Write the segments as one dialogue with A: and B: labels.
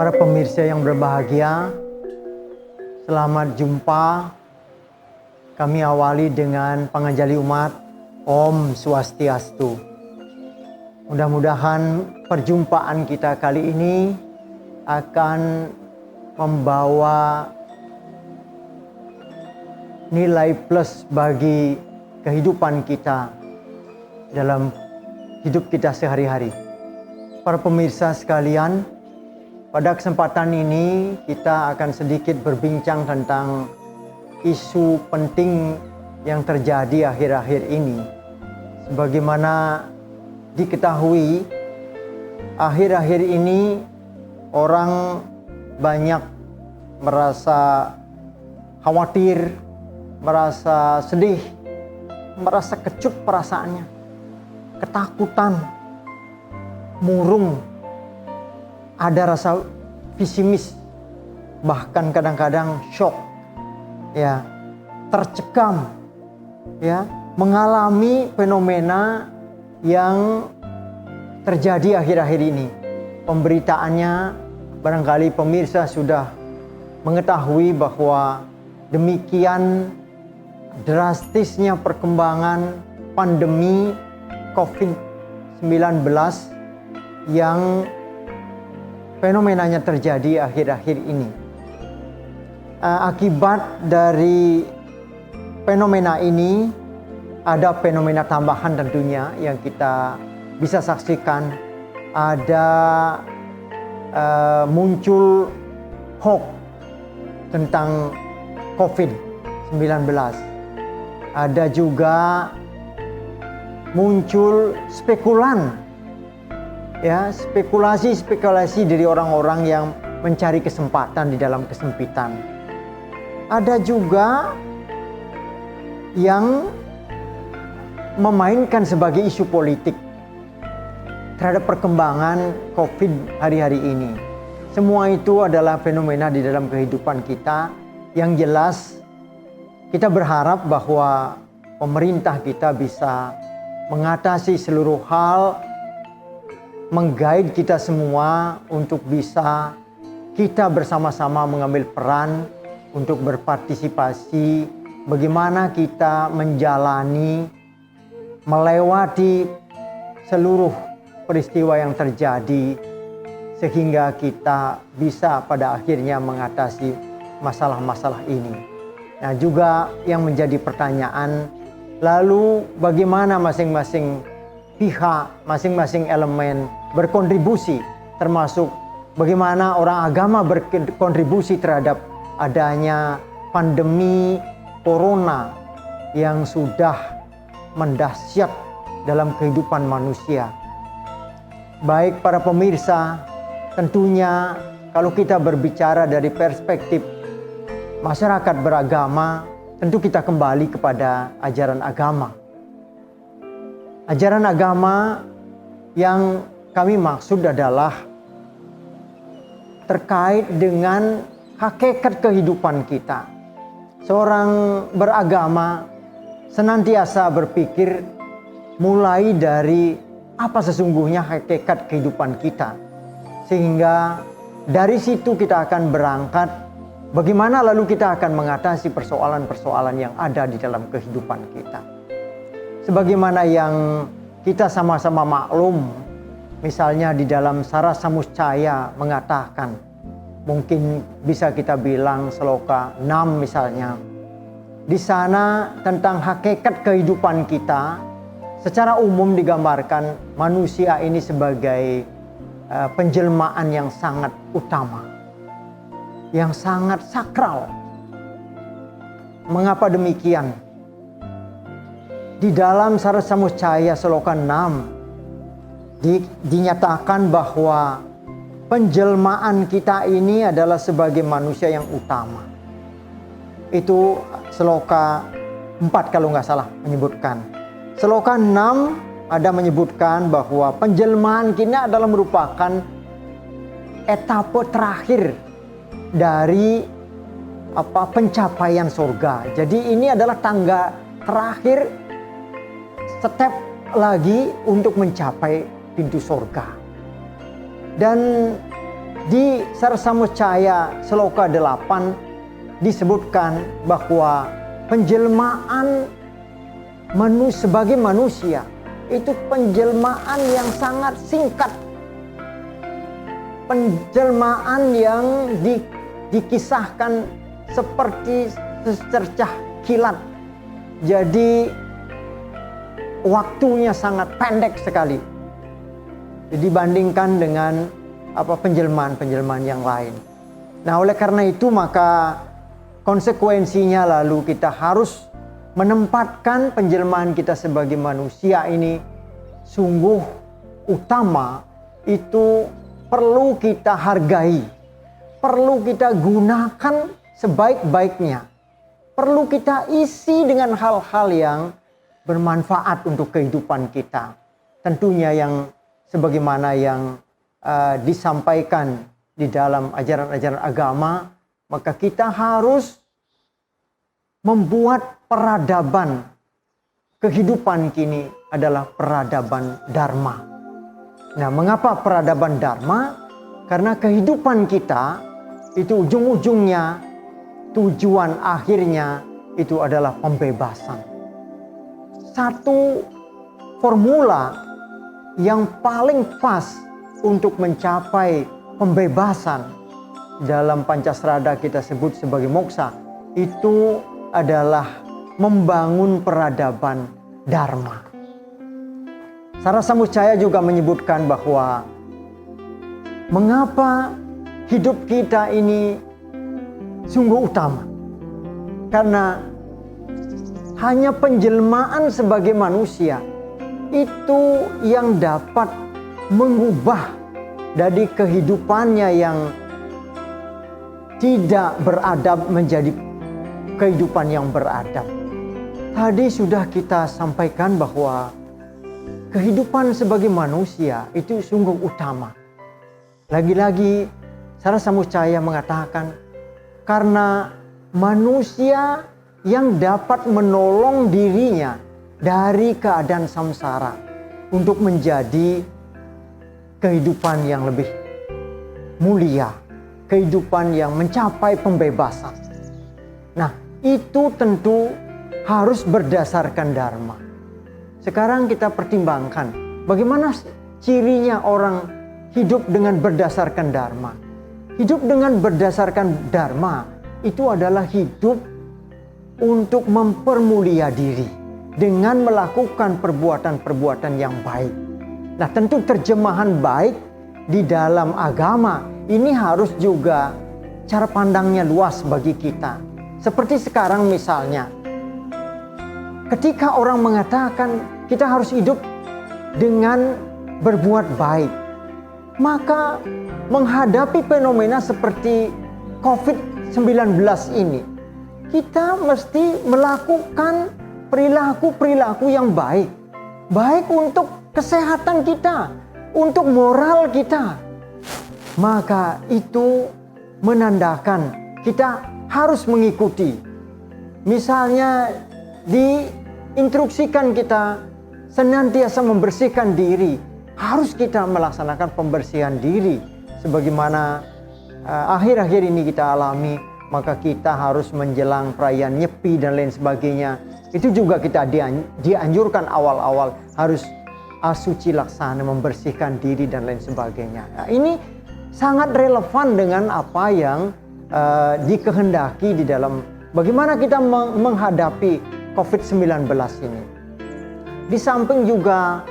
A: Para pemirsa yang berbahagia, selamat jumpa. Kami awali dengan panganjali umat Om Swastiastu. Mudah-mudahan perjumpaan kita kali ini akan membawa nilai plus bagi kehidupan kita dalam hidup kita sehari-hari. Para pemirsa sekalian, pada kesempatan ini kita akan sedikit berbincang tentang isu penting yang terjadi akhir-akhir ini. Sebagaimana diketahui, akhir-akhir ini orang banyak merasa khawatir, merasa sedih, merasa kecut perasaannya, ketakutan, murung, ada rasa pesimis, bahkan kadang-kadang shock, ya, tercekam, ya, mengalami fenomena yang terjadi akhir-akhir ini. Pemberitaannya barangkali pemirsa sudah mengetahui bahwa demikian drastisnya perkembangan pandemi COVID-19 yang fenomenanya terjadi akhir-akhir ini. Akibat dari fenomena ini, ada fenomena tambahan tentunya yang kita bisa saksikan. Ada muncul hoax tentang COVID-19. Ada juga muncul spekulan, ya, spekulasi dari orang-orang yang mencari kesempatan di dalam kesempitan. Ada juga yang memainkan sebagai isu politik terhadap perkembangan COVID hari-hari ini. Semua itu adalah fenomena di dalam kehidupan kita. Yang jelas kita berharap bahwa pemerintah kita bisa mengatasi seluruh hal, meng-guide kita semua untuk bisa kita bersama-sama mengambil peran untuk berpartisipasi bagaimana kita menjalani, melewati seluruh peristiwa yang terjadi sehingga kita bisa pada akhirnya mengatasi masalah-masalah ini. Nah, juga yang menjadi pertanyaan, lalu bagaimana masing-masing pihak, masing-masing elemen berkontribusi, termasuk bagaimana orang agama berkontribusi terhadap adanya pandemi corona yang sudah mendahsyat dalam kehidupan manusia. Baik para pemirsa, tentunya kalau kita berbicara dari perspektif masyarakat beragama, tentu kita kembali kepada ajaran agama. Ajaran agama yang kami maksud adalah terkait dengan hakikat kehidupan kita. Seorang beragama senantiasa berpikir mulai dari apa sesungguhnya hakikat kehidupan kita. Sehingga dari situ kita akan berangkat bagaimana lalu kita akan mengatasi persoalan-persoalan yang ada di dalam kehidupan kita. Sebagaimana yang kita sama-sama maklum, misalnya di dalam Sarasa Muscaya mengatakan, mungkin bisa kita bilang Sloka 6 misalnya. Di sana tentang hakikat kehidupan kita, secara umum digambarkan manusia ini sebagai penjelmaan yang sangat utama, yang sangat sakral. Mengapa demikian? Di dalam Sarasa Muscaya Sloka 6 dinyatakan bahwa penjelmaan kita ini adalah sebagai manusia yang utama. Itu Sloka 4 kalau nggak salah menyebutkan. Sloka 6 ada menyebutkan bahwa penjelmaan kita adalah merupakan etape terakhir dari pencapaian surga. Jadi ini adalah tangga terakhir, step lagi untuk mencapai pintu surga. Dan Di Sarasamujaya Sloka 8 disebutkan bahwa penjelmaan sebagai manusia itu penjelmaan yang sangat singkat. Penjelmaan yang dikisahkan seperti secercah kilat. Jadi waktunya sangat pendek sekali dibandingkan dengan penjelmaan-penjelmaan yang lain. Nah, oleh karena itu maka konsekuensinya lalu kita harus menempatkan penjelmaan kita sebagai manusia ini sungguh utama, itu perlu kita hargai, perlu kita gunakan sebaik-baiknya, perlu kita isi dengan hal-hal yang bermanfaat untuk kehidupan kita. Tentunya yang sebagaimana yang disampaikan di dalam ajaran-ajaran agama, maka kita harus membuat peradaban kehidupan kini adalah peradaban Dharma. Nah, mengapa peradaban Dharma? Karena kehidupan kita itu ujung-ujungnya, tujuan akhirnya itu adalah pembebasan. Satu formula yang paling pas untuk mencapai pembebasan dalam Pancasrada kita sebut sebagai moksa, itu adalah membangun peradaban Dharma. Sarasamujaya juga menyebutkan bahwa mengapa hidup kita ini sungguh utama. Karena hanya penjelmaan sebagai manusia itu yang dapat mengubah dari kehidupannya yang tidak beradab menjadi kehidupan yang beradab. Tadi sudah kita sampaikan bahwa kehidupan sebagai manusia itu sungguh utama. Lagi-lagi Sarasamujaya mengatakan karena manusia yang dapat menolong dirinya dari keadaan samsara untuk menjadi kehidupan yang lebih mulia, kehidupan yang mencapai pembebasan. Nah, itu tentu harus berdasarkan Dharma. Sekarang kita pertimbangkan bagaimana cirinya orang hidup dengan berdasarkan Dharma. Hidup dengan berdasarkan Dharma itu adalah hidup untuk mempermulia diri dengan melakukan perbuatan-perbuatan yang baik. Nah, tentu terjemahan baik di dalam agama ini harus juga cara pandangnya luas bagi kita. Seperti sekarang misalnya, ketika orang mengatakan kita harus hidup dengan berbuat baik, maka menghadapi fenomena seperti COVID-19 ini, kita mesti melakukan perilaku-perilaku yang baik. Baik untuk kesehatan kita, untuk moral kita. Maka itu menandakan kita harus mengikuti. Misalnya diinstruksikan kita senantiasa membersihkan diri. Harus kita melaksanakan pembersihan diri. Sebagaimana akhir-akhir ini kita alami, maka kita harus menjelang perayaan Nyepi dan lain sebagainya. Itu juga kita dianjurkan awal-awal harus asuci laksana, membersihkan diri dan lain sebagainya. Nah, ini sangat relevan dengan apa yang dikehendaki di dalam bagaimana kita menghadapi COVID-19 ini. Di samping juga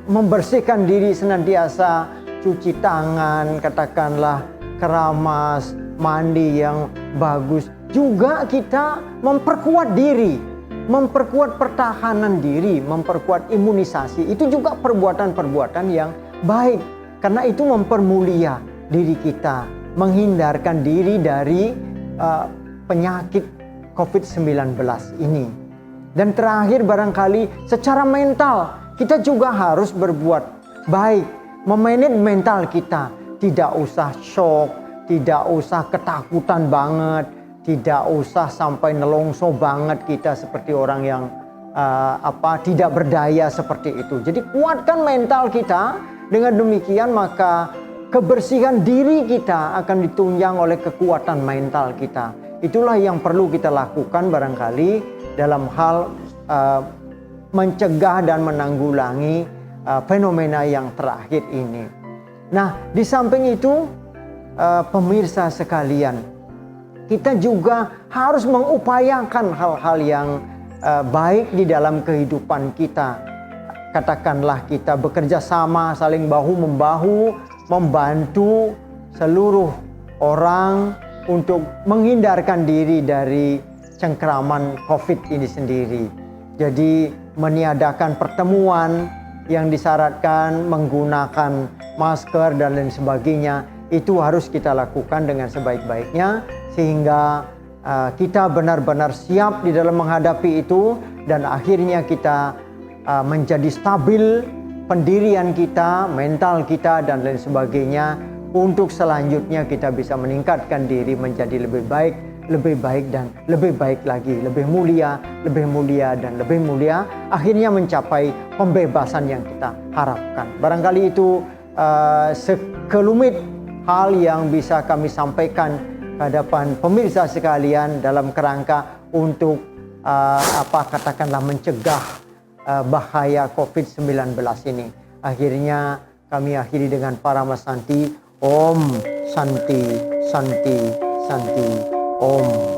A: membersihkan diri senantiasa, cuci tangan, katakanlah keramas, mandi yang bagus. Juga kita memperkuat diri, memperkuat pertahanan diri, memperkuat imunisasi. Itu juga perbuatan-perbuatan yang baik. Karena itu mempermulia diri kita, menghindarkan diri dari penyakit COVID-19 ini. Dan terakhir barangkali secara mental kita juga harus berbuat baik, memanage mental kita. Tidak usah shock, tidak usah ketakutan banget, tidak usah sampai nelongso banget kita seperti orang yang tidak berdaya seperti itu. Jadi kuatkan mental kita, dengan demikian maka kebersihan diri kita akan ditunjang oleh kekuatan mental kita. Itulah yang perlu kita lakukan barangkali dalam hal mencegah dan menanggulangi fenomena yang terakhir ini. Nah, di samping itu, pemirsa sekalian, kita juga harus mengupayakan hal-hal yang baik di dalam kehidupan kita. Katakanlah kita bekerja sama, saling bahu-membahu, membantu seluruh orang untuk menghindarkan diri dari cengkraman COVID ini sendiri. Jadi meniadakan pertemuan yang disyaratkan menggunakan masker dan lain sebagainya, itu harus kita lakukan dengan sebaik-baiknya sehingga kita benar-benar siap di dalam menghadapi itu, dan akhirnya kita menjadi stabil pendirian kita, mental kita dan lain sebagainya, untuk selanjutnya kita bisa meningkatkan diri menjadi lebih baik dan lebih baik lagi, lebih mulia dan lebih mulia, akhirnya mencapai pembebasan yang kita harapkan. Barangkali itu sekelumit hal yang bisa kami sampaikan ke hadapan pemirsa sekalian dalam kerangka untuk katakanlah mencegah bahaya COVID-19 ini. Akhirnya kami akhiri dengan Paramasanti. Om Santi Santi Santi Om.